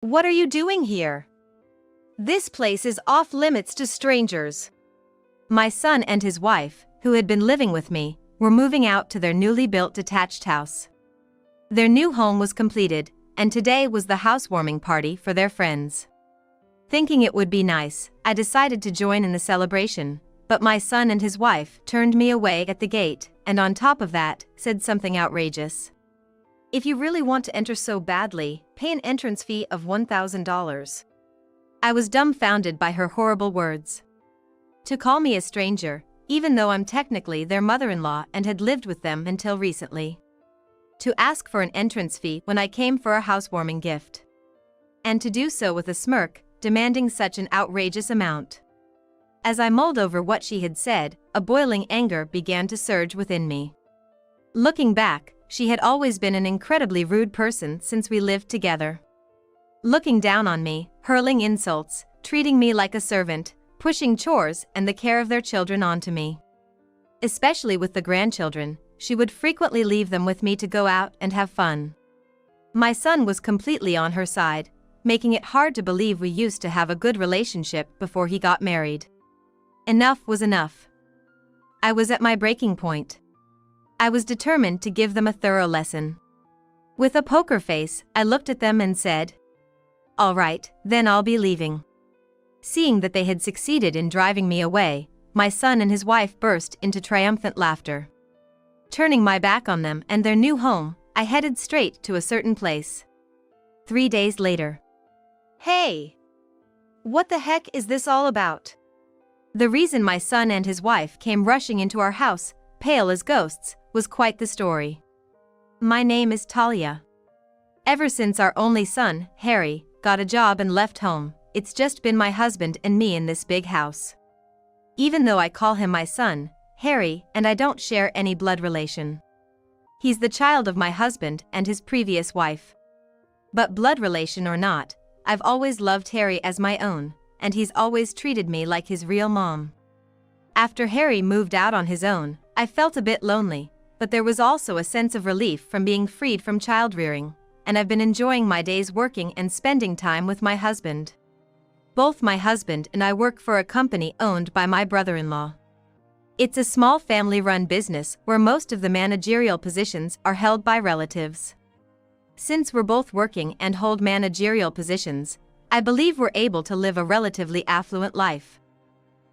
What are you doing here? This place is off limits to strangers. My son and his wife, who had been living with me, were moving out to their newly built detached house. Their new home was completed, and today was the housewarming party for their friends. Thinking it would be nice, I decided to join in the celebration, but my son and his wife turned me away at the gate, and on top of that, said something outrageous. If you really want to enter so badly, pay an entrance fee of $1,000. I was dumbfounded by her horrible words. To call me a stranger, even though I'm technically their mother-in-law and had lived with them until recently. To ask for an entrance fee when I came for a housewarming gift. And to do so with a smirk, demanding such an outrageous amount. As I mulled over what she had said, a boiling anger began to surge within me. Looking back, she had always been an incredibly rude person since we lived together. Looking down on me, hurling insults, treating me like a servant, pushing chores and the care of their children onto me. Especially with the grandchildren, she would frequently leave them with me to go out and have fun. My son was completely on her side, making it hard to believe we used to have a good relationship before he got married. Enough was enough. I was at my breaking point. I was determined to give them a thorough lesson. With a poker face, I looked at them and said, "All right, then I'll be leaving." Seeing that they had succeeded in driving me away, my son and his wife burst into triumphant laughter. Turning my back on them and their new home, I headed straight to a certain place. 3 days later. Hey! What the heck is this all about? The reason my son and his wife came rushing into our house, pale as ghosts, was quite the story. My name is Talia. Ever since our only son, Harry, got a job and left home, it's just been my husband and me in this big house. Even though I call him my son, Harry, and I don't share any blood relation. He's the child of my husband and his previous wife. But blood relation or not, I've always loved Harry as my own, and he's always treated me like his real mom. After Harry moved out on his own, I felt a bit lonely, but there was also a sense of relief from being freed from child rearing, and I've been enjoying my days working and spending time with my husband. Both my husband and I work for a company owned by my brother-in-law. It's a small family-run business where most of the managerial positions are held by relatives. Since we're both working and hold managerial positions, I believe we're able to live a relatively affluent life.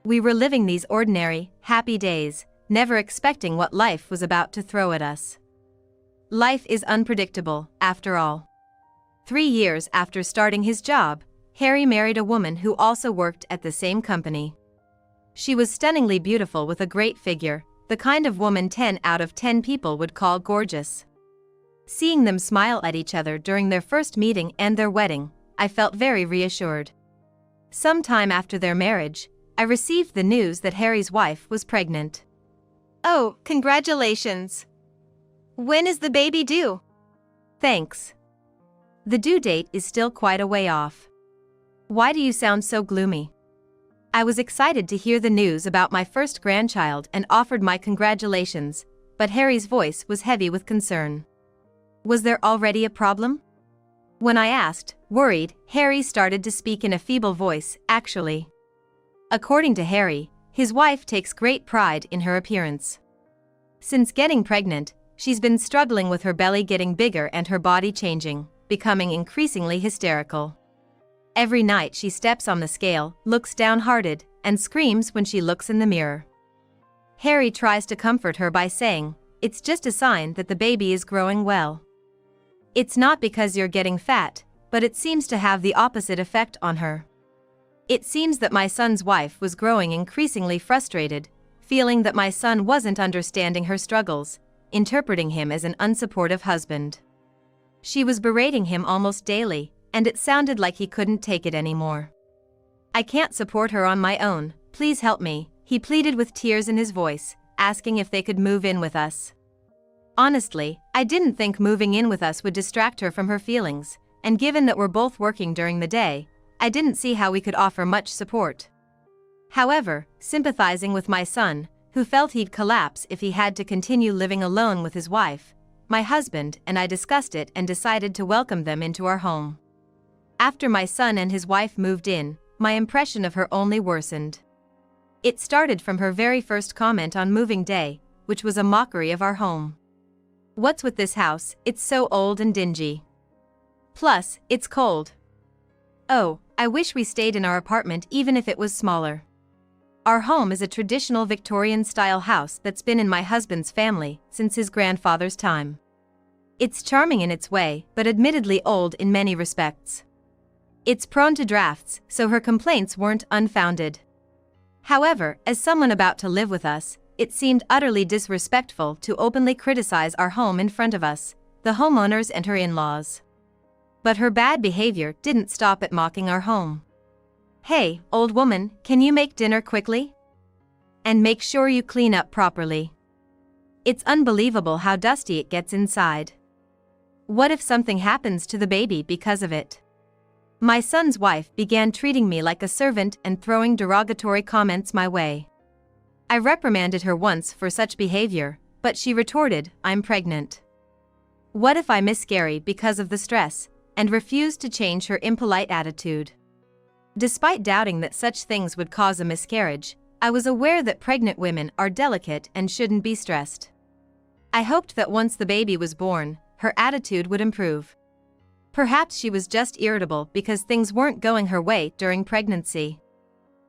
We were living these ordinary, happy days, never expecting what life was about to throw at us. Life is unpredictable, after all. 3 years after starting his job, Harry married a woman who also worked at the same company. She was stunningly beautiful with a great figure, the kind of woman 10 out of 10 people would call gorgeous. Seeing them smile at each other during their first meeting and their wedding, I felt very reassured. Sometime after their marriage, I received the news that Harry's wife was pregnant. Oh, congratulations! When is the baby due? Thanks. The due date is still quite a way off. Why do you sound so gloomy? I was excited to hear the news about my first grandchild and offered my congratulations, but Harry's voice was heavy with concern. Was there already a problem? When I asked, worried, Harry started to speak in a feeble voice, actually. According to Harry, his wife takes great pride in her appearance. Since getting pregnant, she's been struggling with her belly getting bigger and her body changing, becoming increasingly hysterical. Every night she steps on the scale, looks downhearted, and screams when she looks in the mirror. Harry tries to comfort her by saying, "It's just a sign that the baby is growing well. It's not because you're getting fat, but it seems to have the opposite effect on her." It seems that my son's wife was growing increasingly frustrated, feeling that my son wasn't understanding her struggles, interpreting him as an unsupportive husband. She was berating him almost daily, and it sounded like he couldn't take it anymore. "I can't support her on my own, please help me," he pleaded with tears in his voice, asking if they could move in with us. Honestly, I didn't think moving in with us would distract her from her feelings, and given that we're both working during the day, I didn't see how we could offer much support. However, sympathizing with my son, who felt he'd collapse if he had to continue living alone with his wife, my husband and I discussed it and decided to welcome them into our home. After my son and his wife moved in, my impression of her only worsened. It started from her very first comment on moving day, which was a mockery of our home. "What's with this house? It's so old and dingy. Plus, it's cold. Oh, I wish we stayed in our apartment even if it was smaller." Our home is a traditional Victorian-style house that's been in my husband's family since his grandfather's time. It's charming in its way, but admittedly old in many respects. It's prone to drafts, so her complaints weren't unfounded. However, as someone about to live with us, it seemed utterly disrespectful to openly criticize our home in front of us, the homeowners and her in-laws. But her bad behavior didn't stop at mocking our home. "Hey, old woman, can you make dinner quickly? And make sure you clean up properly. It's unbelievable how dusty it gets inside. What if something happens to the baby because of it?" My son's wife began treating me like a servant and throwing derogatory comments my way. I reprimanded her once for such behavior, but she retorted, "I'm pregnant. What if I miscarry because of the stress?" and refused to change her impolite attitude. Despite doubting that such things would cause a miscarriage, I was aware that pregnant women are delicate and shouldn't be stressed. I hoped that once the baby was born, her attitude would improve. Perhaps she was just irritable because things weren't going her way during pregnancy.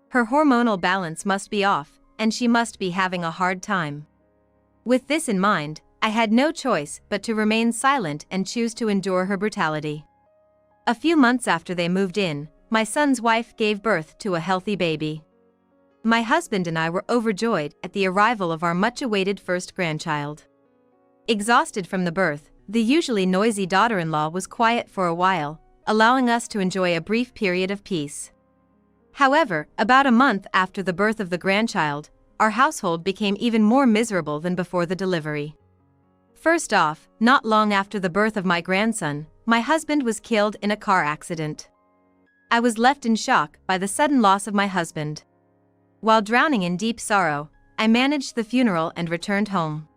Her hormonal balance must be off, and she must be having a hard time. With this in mind, I had no choice but to remain silent and choose to endure her brutality. A few months after they moved in, my son's wife gave birth to a healthy baby. My husband and I were overjoyed at the arrival of our much-awaited first grandchild. Exhausted from the birth, the usually noisy daughter-in-law was quiet for a while, allowing us to enjoy a brief period of peace. However, about a month after the birth of the grandchild, our household became even more miserable than before the delivery. First off, not long after the birth of my grandson, my husband was killed in a car accident. I was left in shock by the sudden loss of my husband. While drowning in deep sorrow, I managed the funeral and returned home.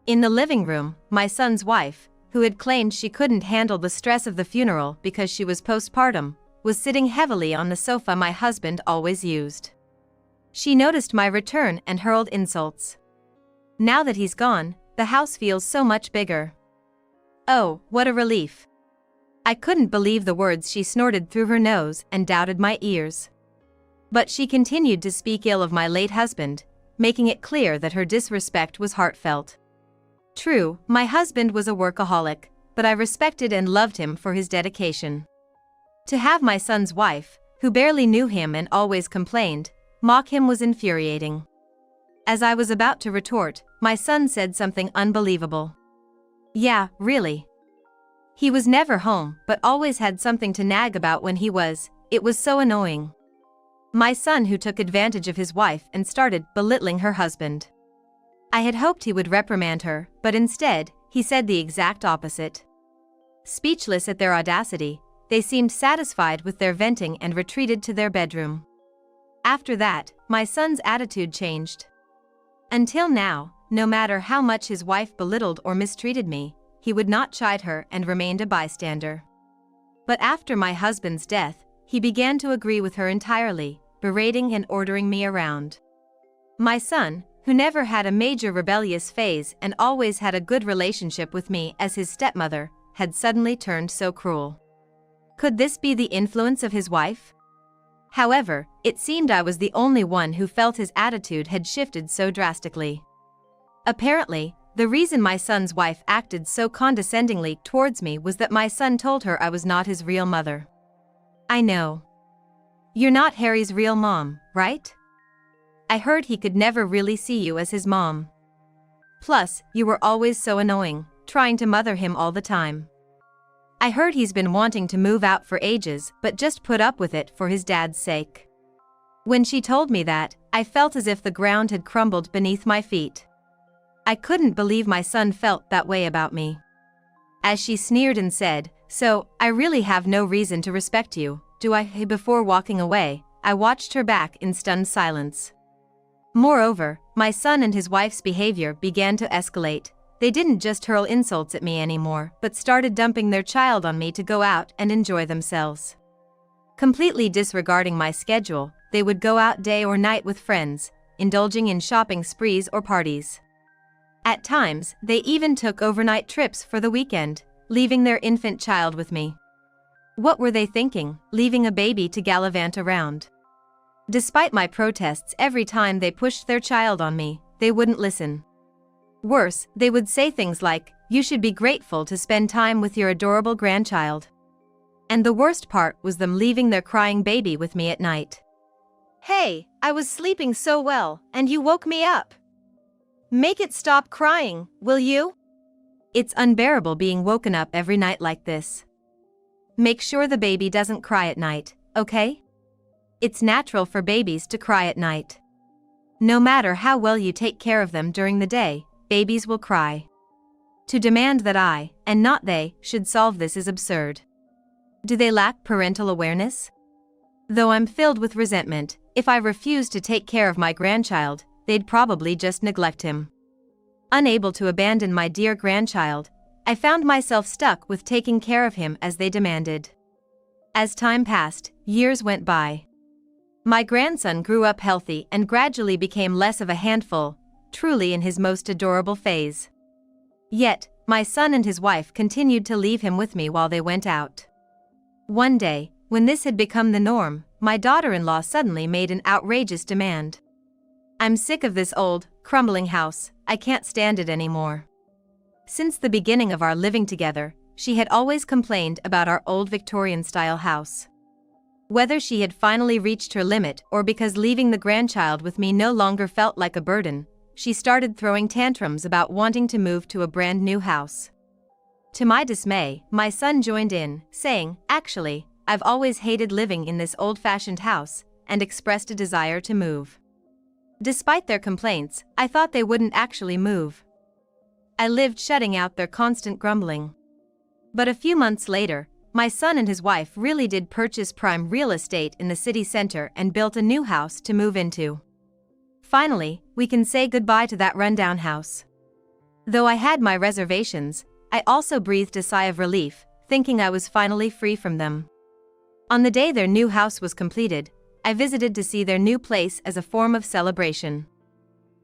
In the living room, my son's wife, who had claimed she couldn't handle the stress of the funeral because she was postpartum, was sitting heavily on the sofa my husband always used. She noticed my return and hurled insults. "Now that he's gone, the house feels so much bigger." Oh, what a relief. I couldn't believe the words she snorted through her nose and doubted my ears. But she continued to speak ill of my late husband, making it clear that her disrespect was heartfelt. True, my husband was a workaholic, but I respected and loved him for his dedication. To have my son's wife, who barely knew him and always complained, mock him was infuriating. As I was about to retort, my son said something unbelievable. "Yeah, really. He was never home but always had something to nag about when he was. It was so annoying." My son who took advantage of his wife and started belittling her husband. I had hoped he would reprimand her, but instead, he said the exact opposite. Speechless at their audacity, they seemed satisfied with their venting and retreated to their bedroom. After that, my son's attitude changed. Until now, no matter how much his wife belittled or mistreated me, he would not chide her and remained a bystander. But after my husband's death, he began to agree with her entirely, berating and ordering me around. My son, who never had a major rebellious phase and always had a good relationship with me as his stepmother, had suddenly turned so cruel. Could this be the influence of his wife? However, it seemed I was the only one who felt his attitude had shifted so drastically. Apparently, the reason my son's wife acted so condescendingly towards me was that my son told her I was not his real mother. "I know. You're not Harry's real mom, right? I heard he could never really see you as his mom. Plus, you were always so annoying, trying to mother him all the time. I heard he's been wanting to move out for ages but just put up with it for his dad's sake." When she told me that, I felt as if the ground had crumbled beneath my feet. I couldn't believe my son felt that way about me. As she sneered and said, "So, I really have no reason to respect you, do I?" Before walking away, I watched her back in stunned silence. Moreover, my son and his wife's behavior began to escalate, they didn't just hurl insults at me anymore, but started dumping their child on me to go out and enjoy themselves. Completely disregarding my schedule, they would go out day or night with friends, indulging in shopping sprees or parties. At times, they even took overnight trips for the weekend, leaving their infant child with me. What were they thinking, leaving a baby to gallivant around? Despite my protests every time they pushed their child on me, they wouldn't listen. Worse, they would say things like, "You should be grateful to spend time with your adorable grandchild." And the worst part was them leaving their crying baby with me at night. "Hey, I was sleeping so well, and you woke me up. Make it stop crying, will you?" It's unbearable being woken up every night like this. Make sure the baby doesn't cry at night, okay? It's natural for babies to cry at night. No matter how well you take care of them during the day, babies will cry. To demand that I, and not they, should solve this is absurd. Do they lack parental awareness? Though I'm filled with resentment, if I refuse to take care of my grandchild, they'd probably just neglect him. Unable to abandon my dear grandchild, I found myself stuck with taking care of him as they demanded. As time passed, years went by. My grandson grew up healthy and gradually became less of a handful, truly in his most adorable phase. Yet, my son and his wife continued to leave him with me while they went out. One day, when this had become the norm, my daughter-in-law suddenly made an outrageous demand. "I'm sick of this old, crumbling house, I can't stand it anymore." Since the beginning of our living together, she had always complained about our old Victorian-style house. Whether she had finally reached her limit or because leaving the grandchild with me no longer felt like a burden, she started throwing tantrums about wanting to move to a brand new house. To my dismay, my son joined in, saying, "Actually, I've always hated living in this old-fashioned house," and expressed a desire to move. Despite their complaints, I thought they wouldn't actually move. I lived shutting out their constant grumbling. But a few months later, my son and his wife really did purchase prime real estate in the city center and built a new house to move into. Finally, we can say goodbye to that rundown house. Though I had my reservations, I also breathed a sigh of relief, thinking I was finally free from them. On the day their new house was completed, I visited to see their new place as a form of celebration.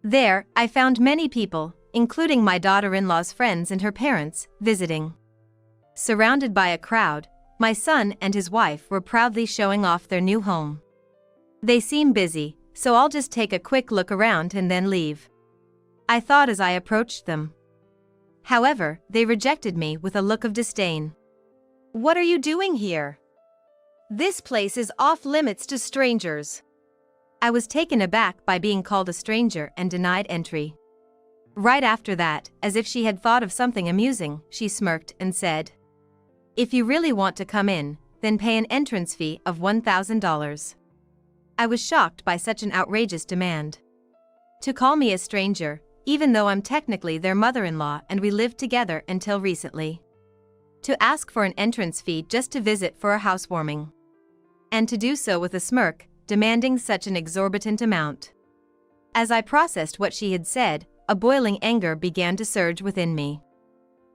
There, I found many people, including my daughter-in-law's friends and her parents, visiting. Surrounded by a crowd, my son and his wife were proudly showing off their new home. They seem busy, so I'll just take a quick look around and then leave, I thought as I approached them. However, they rejected me with a look of disdain. "What are you doing here? This place is off limits to strangers." I was taken aback by being called a stranger and denied entry. Right after that, as if she had thought of something amusing, she smirked and said, "If you really want to come in, then pay an entrance fee of $1,000. I was shocked by such an outrageous demand. To call me a stranger, even though I'm technically their mother-in-law and we lived together until recently. To ask for an entrance fee just to visit for a housewarming. And to do so with a smirk, demanding such an exorbitant amount." As I processed what she had said, a boiling anger began to surge within me.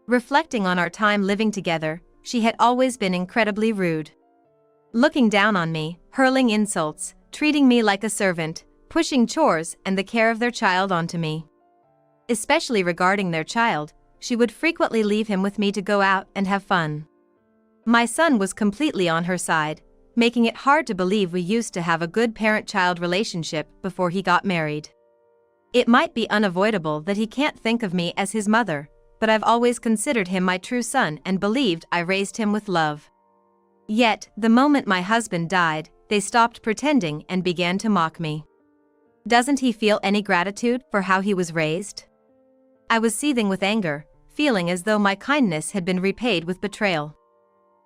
Reflecting on our time living together, she had always been incredibly rude. Looking down on me, hurling insults, treating me like a servant, pushing chores and the care of their child onto me. Especially regarding their child, she would frequently leave him with me to go out and have fun. My son was completely on her side, making it hard to believe we used to have a good parent-child relationship before he got married. It might be unavoidable that he can't think of me as his mother, but I've always considered him my true son and believed I raised him with love. Yet, the moment my husband died, they stopped pretending and began to mock me. Doesn't he feel any gratitude for how he was raised? I was seething with anger, feeling as though my kindness had been repaid with betrayal.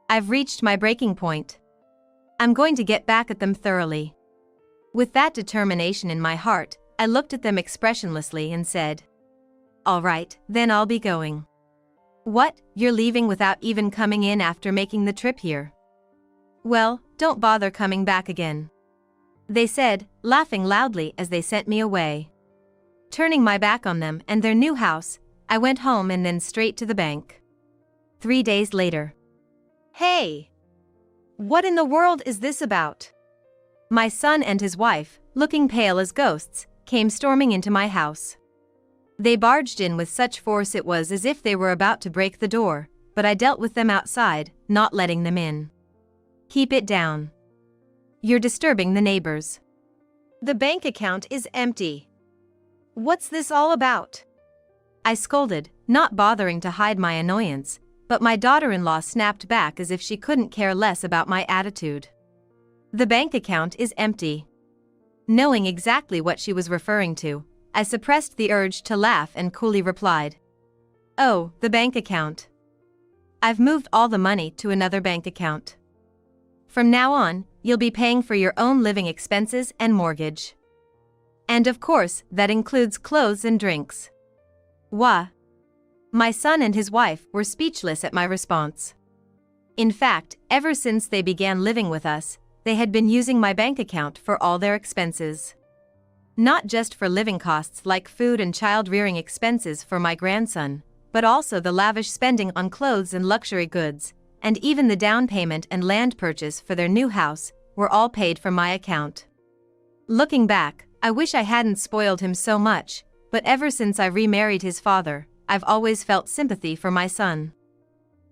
I've reached my breaking point. I'm going to get back at them thoroughly. With that determination in my heart, I looked at them expressionlessly and said, "All right, then I'll be going." "What, you're leaving without even coming in after making the trip here?" "Well, don't bother coming back again," they said, laughing loudly as they sent me away. Turning my back on them and their new house, I went home and then straight to the bank. 3 days later. Hey! What in the world is this about? My son and his wife, looking pale as ghosts, came storming into my house. They barged in with such force it was as if they were about to break the door, but I dealt with them outside, not letting them in. Keep it down. You're disturbing the neighbors. The bank account is empty. What's this all about? I scolded, not bothering to hide my annoyance, but my daughter-in-law snapped back as if she couldn't care less about my attitude. The bank account is empty. Knowing exactly what she was referring to, I suppressed the urge to laugh and coolly replied, "Oh, the bank account. I've moved all the money to another bank account. From now on, you'll be paying for your own living expenses and mortgage. And of course, that includes clothes and drinks." Wah! My son and his wife were speechless at my response. In fact, ever since they began living with us, they had been using my bank account for all their expenses. Not just for living costs like food and child-rearing expenses for my grandson, but also the lavish spending on clothes and luxury goods, and even the down payment and land purchase for their new house, were all paid from my account. Looking back, I wish I hadn't spoiled him so much, but ever since I remarried his father, I've always felt sympathy for my son.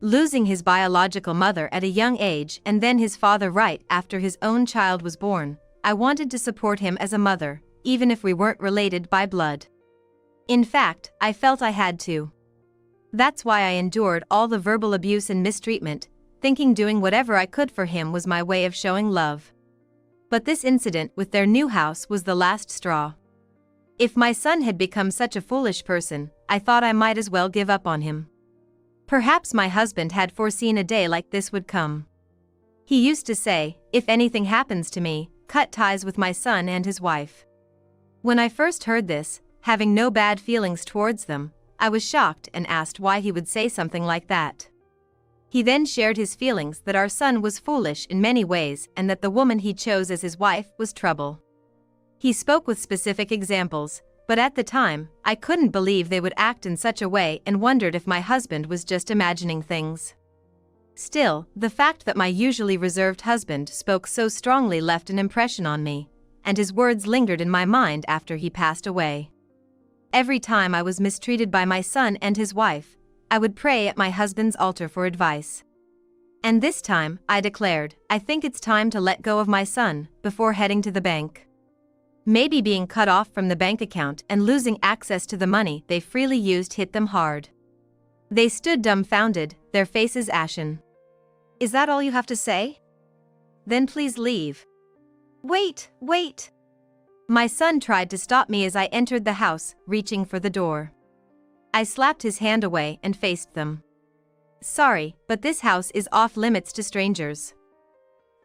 Losing his biological mother at a young age and then his father right after his own child was born, I wanted to support him as a mother, even if we weren't related by blood. In fact, I felt I had to. That's why I endured all the verbal abuse and mistreatment, thinking doing whatever I could for him was my way of showing love. But this incident with their new house was the last straw. If my son had become such a foolish person, I thought I might as well give up on him. Perhaps my husband had foreseen a day like this would come. He used to say, "If anything happens to me, cut ties with my son and his wife." When I first heard this, having no bad feelings towards them, I was shocked and asked why he would say something like that. He then shared his feelings that our son was foolish in many ways and that the woman he chose as his wife was trouble. He spoke with specific examples, but at the time, I couldn't believe they would act in such a way and wondered if my husband was just imagining things. Still, the fact that my usually reserved husband spoke so strongly left an impression on me, and his words lingered in my mind after he passed away. Every time I was mistreated by my son and his wife, I would pray at my husband's altar for advice. And this time, I declared, I think it's time to let go of my son, before heading to the bank. Maybe being cut off from the bank account and losing access to the money they freely used hit them hard. They stood dumbfounded, their faces ashen. "Is that all you have to say? Then please leave." "Wait, wait!" My son tried to stop me as I entered the house, reaching for the door. I slapped his hand away and faced them. "Sorry, but this house is off limits to strangers.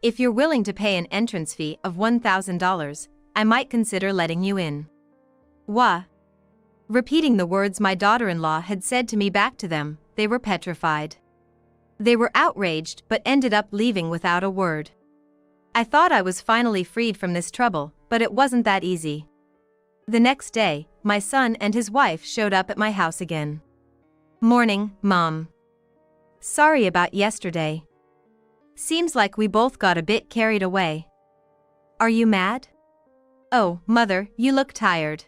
If you're willing to pay an entrance fee of $1,000, I might consider letting you in." Wah! Repeating the words my daughter-in-law had said to me back to them, they were petrified. They were outraged but ended up leaving without a word. I thought I was finally freed from this trouble, but it wasn't that easy. The next day, my son and his wife showed up at my house again. "Morning, Mom. Sorry about yesterday. Seems like we both got a bit carried away. Are you mad? Oh, Mother, you look tired.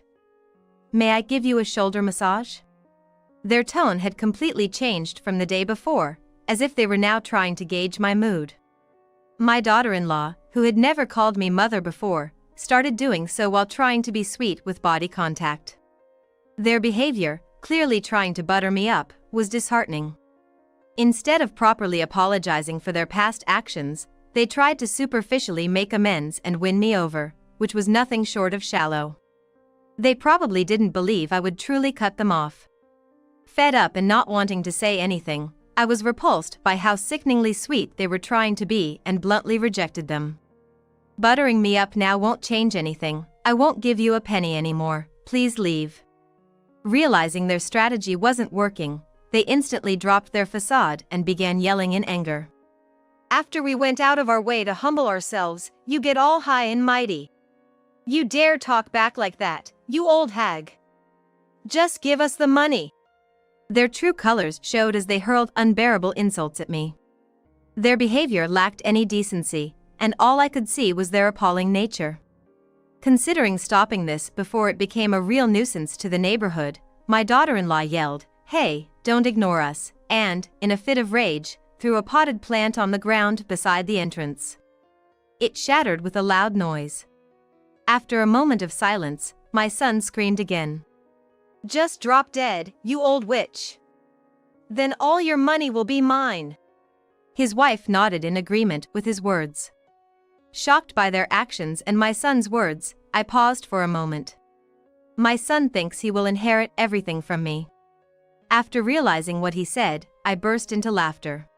May I give you a shoulder massage?" Their tone had completely changed from the day before, as if they were now trying to gauge my mood. My daughter-in-law, who had never called me mother before, started doing so while trying to be sweet with body contact. Their behavior, clearly trying to butter me up, was disheartening. Instead of properly apologizing for their past actions, they tried to superficially make amends and win me over, which was nothing short of shallow. They probably didn't believe I would truly cut them off. Fed up and not wanting to say anything, I was repulsed by how sickeningly sweet they were trying to be and bluntly rejected them. "Buttering me up now won't change anything. I won't give you a penny anymore. Please leave." Realizing their strategy wasn't working, they instantly dropped their facade and began yelling in anger. "After we went out of our way to humble ourselves, you get all high and mighty. You dare talk back like that, you old hag. Just give us the money. Their true colors showed as they hurled unbearable insults at me. Their behavior lacked any decency, and all I could see was their appalling nature. Considering stopping this before it became a real nuisance to the neighborhood, my daughter-in-law yelled, "Hey, don't ignore us," and, in a fit of rage, threw a potted plant on the ground beside the entrance. It shattered with a loud noise. After a moment of silence, my son screamed again. "Just drop dead, you old witch. Then all your money will be mine." His wife nodded in agreement with his words. Shocked by their actions and my son's words, I paused for a moment. My son thinks he will inherit everything from me. After realizing what he said, I burst into laughter.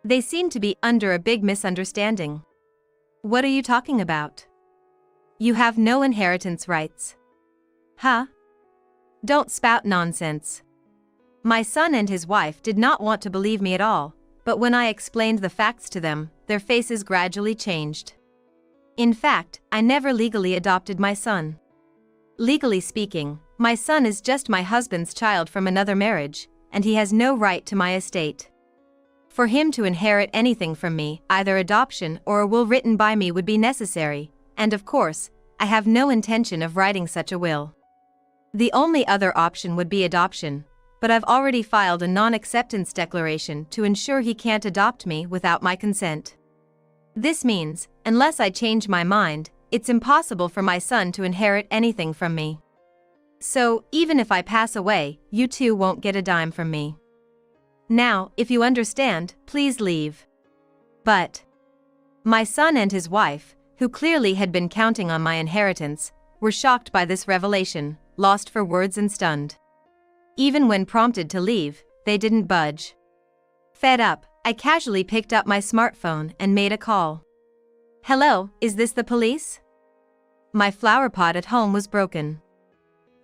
They seem to be under a big misunderstanding. "What are you talking about? You have no inheritance rights." "Huh? Don't spout nonsense." My son and his wife did not want to believe me at all, but when I explained the facts to them, their faces gradually changed. In fact, I never legally adopted my son. Legally speaking, my son is just my husband's child from another marriage, and he has no right to my estate. For him to inherit anything from me, either adoption or a will written by me would be necessary, and of course, I have no intention of writing such a will. The only other option would be adoption, but I've already filed a non-acceptance declaration to ensure he can't adopt me without my consent. This means, unless I change my mind, it's impossible for my son to inherit anything from me. So, even if I pass away, you two won't get a dime from me. Now, if you understand, please leave. But my son and his wife, who clearly had been counting on my inheritance, were shocked by this revelation, lost for words and stunned. Even when prompted to leave, they didn't budge. Fed up, I casually picked up my smartphone and made a call. "Hello, is this the police?" My flower pot at home was broken.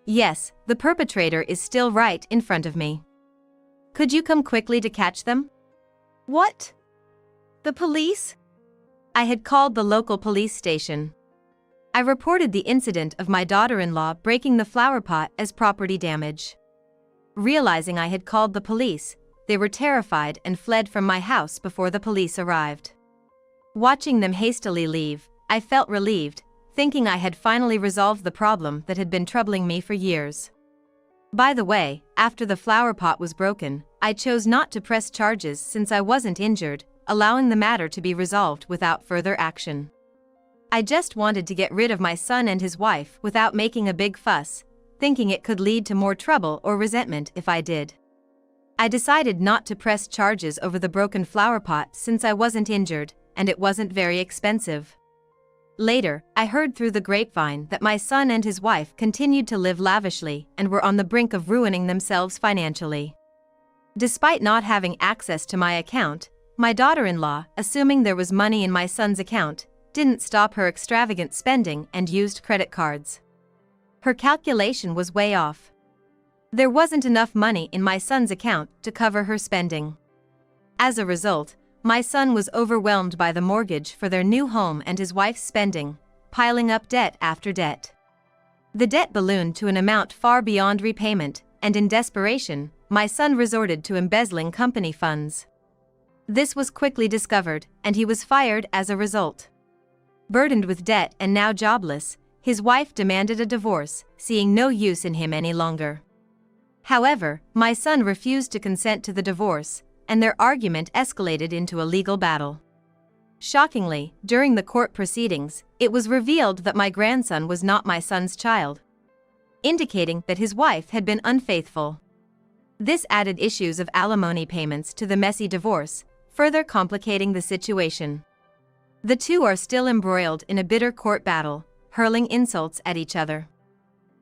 Yes, the perpetrator is still right in front of me. Could you come quickly to catch them? What? The police? I had called the local police station. I reported the incident of my daughter-in-law breaking the flower pot as property damage. Realizing I had called the police, they were terrified and fled from my house before the police arrived. Watching them hastily leave, I felt relieved, thinking I had finally resolved the problem that had been troubling me for years. By the way, after the flower pot was broken, I chose not to press charges since I wasn't injured, allowing the matter to be resolved without further action. I just wanted to get rid of my son and his wife without making a big fuss, thinking it could lead to more trouble or resentment if I did. I decided not to press charges over the broken flower pot since I wasn't injured, and it wasn't very expensive. Later, I heard through the grapevine that my son and his wife continued to live lavishly and were on the brink of ruining themselves financially. Despite not having access to my account, my daughter-in-law, assuming there was money in my son's account, didn't stop her extravagant spending and used credit cards. Her calculation was way off. There wasn't enough money in my son's account to cover her spending. As a result, my son was overwhelmed by the mortgage for their new home and his wife's spending, piling up debt after debt. The debt ballooned to an amount far beyond repayment, and in desperation, my son resorted to embezzling company funds. This was quickly discovered, and he was fired as a result. Burdened with debt and now jobless, his wife demanded a divorce, seeing no use in him any longer. However, my son refused to consent to the divorce, and their argument escalated into a legal battle. Shockingly, during the court proceedings, it was revealed that my grandson was not my son's child, indicating that his wife had been unfaithful. This added issues of alimony payments to the messy divorce, further complicating the situation. The two are still embroiled in a bitter court battle, hurling insults at each other.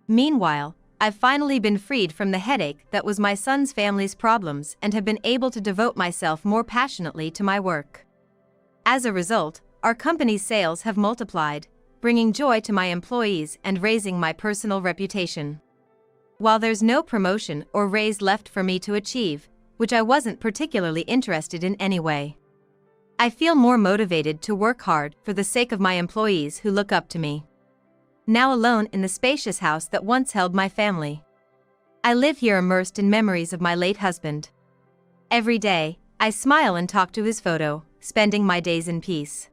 Meanwhile, I've finally been freed from the headache that was my son's family's problems and have been able to devote myself more passionately to my work. As a result, our company's sales have multiplied, bringing joy to my employees and raising my personal reputation. While there's no promotion or raise left for me to achieve, which I wasn't particularly interested in anyway, I feel more motivated to work hard for the sake of my employees who look up to me. Now alone in the spacious house that once held my family, I live here immersed in memories of my late husband. Every day, I smile and talk to his photo, spending my days in peace.